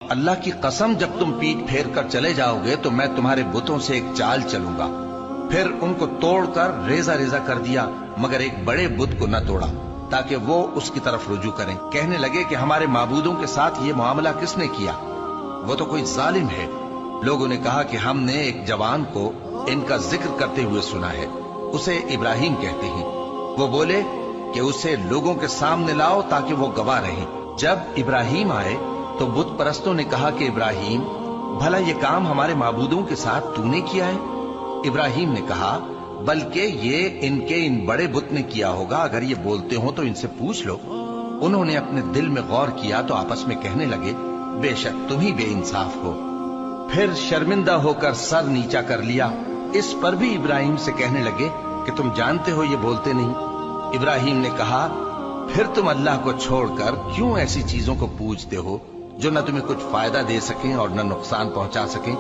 اللہ کی قسم جب تم پیٹ پھیر کر چلے جاؤ گے تو میں تمہارے بتوں سے ایک چال چلوں گا۔ پھر ان کو توڑ کر ریزہ ریزہ کر دیا، مگر ایک بڑے بت کو نہ توڑا تاکہ وہ اس کی طرف رجوع کریں۔ کہنے لگے کہ ہمارے معبودوں کے ساتھ یہ معاملہ کس نے کیا؟ وہ تو کوئی ظالم ہے۔ لوگوں نے کہا کہ ہم نے ایک جوان کو ان کا ذکر کرتے ہوئے سنا ہے، اسے ابراہیم کہتے ہیں۔ وہ بولے کہ اسے لوگوں کے سامنے لاؤ تاکہ وہ گواہ رہیں۔ جب ابراہیم آئے تو بت پرستوں نے کہا کہ ابراہیم، بھلا یہ کام ہمارے معبودوں کے ساتھ تو نے کیا ہے؟ ابراہیم نے کہا، بلکہ یہ ان بڑے بت نے کیا ہوگا، اگر یہ بولتے ہوں تو ان سے پوچھ لو۔ انہوں نے اپنے دل میں غور کیا تو آپس میں کہنے لگے، بے شک تم ہی بے انصاف ہو۔ پھر شرمندہ ہو کر سر نیچا کر لیا۔ اس پر بھی ابراہیم سے کہنے لگے کہ تم جانتے ہو یہ بولتے نہیں۔ ابراہیم نے کہا، پھر تم اللہ کو چھوڑ کر کیوں ایسی چیزوں کو پوجتے ہو جو نہ تمہیں کچھ فائدہ دے سکیں اور نہ نقصان پہنچا سکیں؟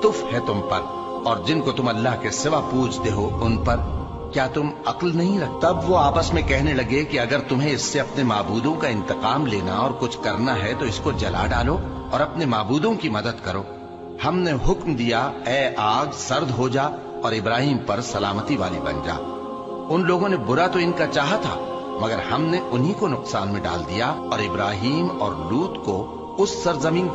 تف ہے تم پر اور جن کو تم اللہ کے سوا پوجتے ہو ان پر، کیا تم عقل نہیں رکھتے؟ تب وہ آپس میں کہنے لگے کہ اگر تمہیں اس سے اپنے معبودوں کا انتقام لینا اور کچھ کرنا ہے تو اس کو جلا ڈالو اور اپنے معبودوں کی مدد کرو۔ ہم نے حکم دیا، اے آگ سرد ہو جا اور ابراہیم پر سلامتی والی بن جا۔ ان لوگوں نے برا تو ان کا چاہا تھا، مگر ہم نے انہی کو نقصان میں ڈال دیا اور ابراہیم اور لوط کو اس سرزمین